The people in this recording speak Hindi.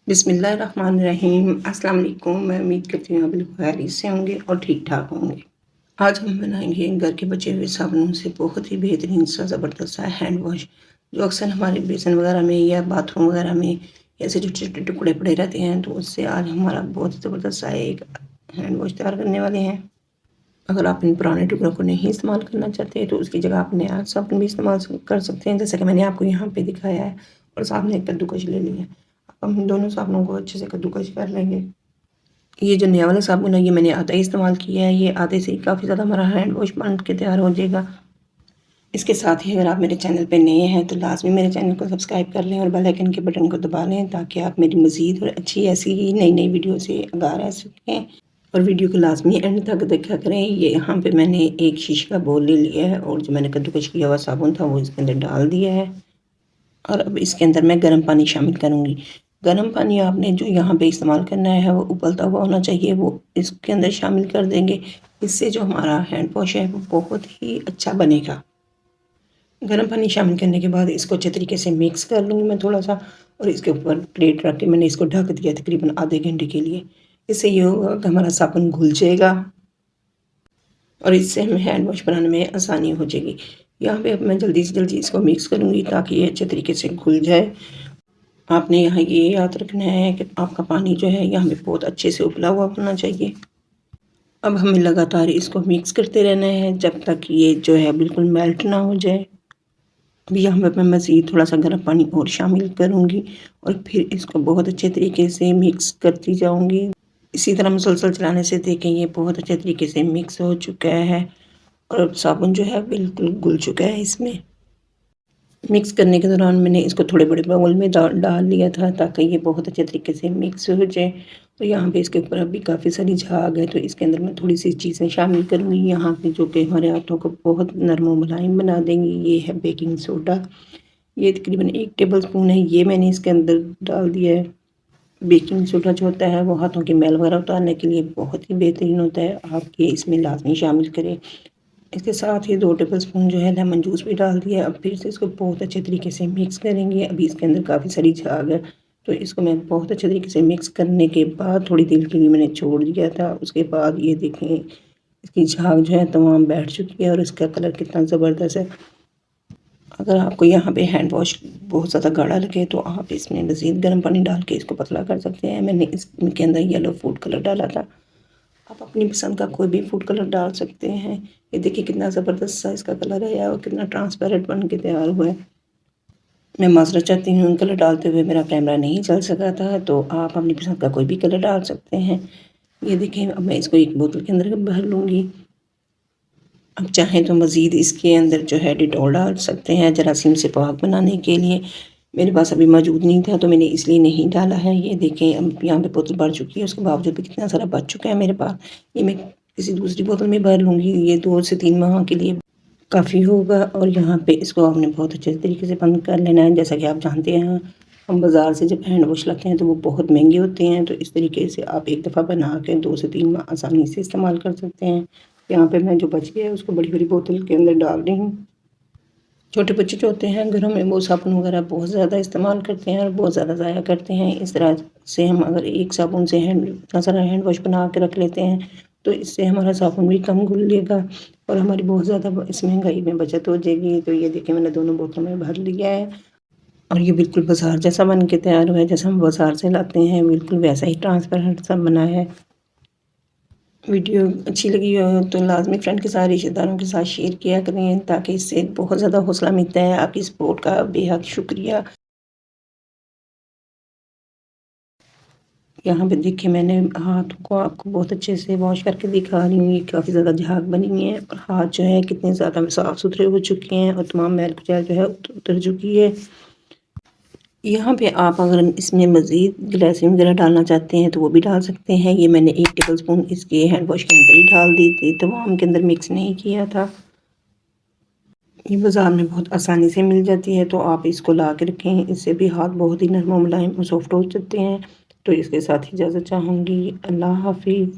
बिस्मिल्लाहिर्रहमानिर्रहीम। अस्सलाम वालेकुम। मैं उम्मीद करती हूँ आप बिल्कुल खैरियत से होंगे और ठीक-ठाक होंगे। आज हम बनाएँगे घर के बचे हुए साबुनों से बहुत ही बेहतरीन सा ज़बरदस्त सा हैंड वॉश, जो अक्सर हमारे बेसिन वगैरह में या बाथरूम वगैरह में ऐसे छोटे-छोटे टुकड़े पड़े रहते हैं, तो उससे आज हमारा बहुत ही ज़बरदस्त सा एक हैंड वॉश तैयार करने वाले हैं। अगर आप इन पुराने टुकड़ों को नहीं इस्तेमाल करना चाहते, तो उसकी जगह आप नया साबुन भी इस्तेमाल कर सकते हैं, जैसा कि मैंने आपको यहाँ पे दिखाया है। और सामने एक कद्दूकस ले लिया है। अब हम दोनों साबुनों को अच्छे से कद्दूकस कर लेंगे। ये जो नया वाला साबुन है, ये मैंने आधा ही इस्तेमाल किया है। ये आधे से ही काफ़ी ज़्यादा हमारा हैंड वॉश बन के तैयार हो जाएगा। इसके साथ ही अगर आप मेरे चैनल पे नए हैं, तो लाज़मी मेरे चैनल को सब्सक्राइब कर लें और बेल आइकन के बटन को दबा लें, ताकि आप मेरी मज़ीद और अच्छी ऐसी ही नई-नई वीडियो से आगाह रह सकें। और वीडियो को लाज़मी एंड तक देखा करें। ये यहाँ पे मैंने एक शीशे का बाउल ले लिया है और जो मैंने कद्दूकस किया हुआ साबुन था, वो इसके अंदर डाल दिया है। और अब इसके अंदर मैं गर्म पानी शामिल करूँगी। गर्म पानी आपने जो यहाँ पे इस्तेमाल करना है, वो उबलता हुआ होना चाहिए, वो इसके अंदर शामिल कर देंगे। इससे जो हमारा हैंड वॉश है, वो बहुत ही अच्छा बनेगा। गर्म पानी शामिल करने के बाद इसको अच्छे तरीके से मिक्स कर लूँगी मैं थोड़ा-सा, और इसके ऊपर प्लेट रख के मैंने इसको ढक दिया तकरीबन आधे घंटे के लिए। इससे ये होगा कि हमारा साबुन घुल जाएगा और इससे हमें हैंड वॉश बनाने में आसानी हो जाएगी। यहाँ पे अब मैं जल्दी से जल्दी इसको मिक्स करूँगी, ताकि ये अच्छे तरीके से घुल जाए। आपने यहाँ ये याद रखना है कि आपका पानी जो है यहाँ पे बहुत अच्छे से उबला हुआ होना चाहिए। अब हमें लगातार इसको मिक्स करते रहना है जब तक ये जो है बिल्कुल मेल्ट ना हो जाए। अब यहाँ पे मैं मज़ीद थोड़ा-सा गर्म पानी और शामिल करूँगी और फिर इसको बहुत अच्छे तरीके से मिक्स करती जाऊँगी। इसी तरह मुसलसल चलाने से देखें, ये बहुत अच्छे तरीके से मिक्स हो चुका है और साबुन जो है बिल्कुल घुल चुका है इसमें। मिक्स करने के दौरान मैंने इसको थोड़े बड़े बाउल में डाल लिया था, ताकि ये बहुत अच्छे तरीके से मिक्स हो जाए। तो यहाँ पे इसके ऊपर अभी काफ़ी सारी झाग है, तो इसके अंदर मैं थोड़ी सी चीज़ें शामिल करूँगी यहाँ पे, जो कि हमारे हाथों को बहुत नरम व मुलायम बना देंगी। ये है बेकिंग सोडा। ये तकरीबन 1 टेबल स्पून है, ये मैंने इसके अंदर डाल दिया है। बेकिंग सोडा जो होता है, वो हाथों की मैल वगैरह उतारने के लिए बहुत ही बेहतरीन होता है। आप ये इसमें लाज़मी शामिल करें। इसके साथ ही 2 टेबल स्पून जो है लेमन जूस भी डाल दिया। अब फिर से इसको बहुत अच्छे तरीके से मिक्स करेंगे। अभी इसके अंदर काफ़ी सारी झाग है, तो इसको मैं बहुत अच्छे तरीके से मिक्स करने के बाद थोड़ी देर के लिए मैंने छोड़ दिया था। उसके बाद ये देखें, इसकी झाग जो है तमाम बैठ चुकी है और इसका कलर कितना ज़बरदस्त है। अगर आपको यहाँ पे हैंड वॉश बहुत ज़्यादा गाढ़ा लगे, तो आप इसमें मज़ीद गर्म पानी डाल के इसको पतला कर सकते हैं। मैंने इसके अंदर येलो फूड कलर डाला था। आप अपनी पसंद का कोई भी फूड कलर डाल सकते हैं। ये देखिए कितना ज़बरदस्त सा इसका कलर है और कितना ट्रांसपेरेंट बन के तैयार हुआ है। मैं माज़रत चाहती हूँ, कलर डालते हुए मेरा कैमरा नहीं चल सका था, तो आप अपनी पसंद का कोई भी कलर डाल सकते हैं। ये देखें, अब मैं इसको एक बोतल के अंदर भर लूँगी। अब चाहें तो मज़ीद इसके अंदर जो है डिटॉल डाल सकते हैं जरासीम से पाक बनाने के लिए। मेरे पास अभी मौजूद नहीं था, तो मैंने इसलिए नहीं डाला है। ये देखें, अब यहाँ पे बोतल भर चुकी है, उसके बावजूद भी कितना सारा बच चुका है मेरे पास। ये मैं किसी दूसरी बोतल में भर लूँगी। ये 2 से 3 माह के लिए काफ़ी होगा। और यहाँ पे इसको आपने बहुत अच्छे तरीके से बंद कर लेना है। जैसा कि आप जानते हैं, हम बाज़ार से जब हैंड वॉश लाते हैं, तो वो बहुत महंगे होते हैं। तो इस तरीके से आप एक दफ़ा बना के 2 से 3 माह आसानी से इस्तेमाल कर सकते हैं। यहाँ पे मैं जो बच गया है, उसको बड़ी-बड़ी बोतल के अंदर डाल रही हूँ। छोटे बच्चे जो होते हैं घरों में, वो साबुन वगैरह बहुत ज़्यादा इस्तेमाल करते हैं और बहुत ज़्यादा ज़ाया करते हैं। इस तरह से हम अगर एक साबुन से इतना सारा हैंड वॉश बना के रख लेते हैं, तो इससे हमारा साबुन भी कम घुलेगा और हमारी बहुत ज़्यादा इस महंगाई में बचत हो जाएगी। तो ये देखिए, मैंने दोनों बोतलों में भर लिया है और ये बिल्कुल बाज़ार जैसा बन के तैयार हुआ है। जैसा हम बाज़ार से लाते हैं, बिल्कुल वैसा ही ट्रांसपेरेंट सा बना है। वीडियो अच्छी लगी हो तो लाज़मी फ्रेंड के साथ, रिश्तेदारों के साथ शेयर किया करें, ताकि इससे बहुत ज़्यादा हौसला मिलता है। आपकी सपोर्ट का बेहद शुक्रिया। यहाँ पे देखिए, मैंने हाथों को आपको बहुत अच्छे से वॉश करके दिखा रही हूँ। ये काफ़ी ज़्यादा झाग बनी हुई है और हाथ जो है कितने ज़्यादा साफ़ सुथरे हो चुके हैं और तमाम मैल कुचैल जो है उतर चुकी है। यहाँ पे आप अगर इसमें मज़ीद ग्लिसरीन वगैरह डालना चाहते हैं, तो वो भी डाल सकते हैं। ये मैंने 1 टेबल स्पून इसके हैंड वॉश के अंदर ही डाल दी थी, तमाम के अंदर मिक्स नहीं किया था। ये बाज़ार में बहुत आसानी से मिल जाती है, तो आप इसको ला के रखें। इससे भी हाथ बहुत ही नरम और मुलायम और सॉफ्ट हो जाते हैं। तो इसके साथ ही इजाज़त चाहूँगी। अल्लाह हाफ़िज़।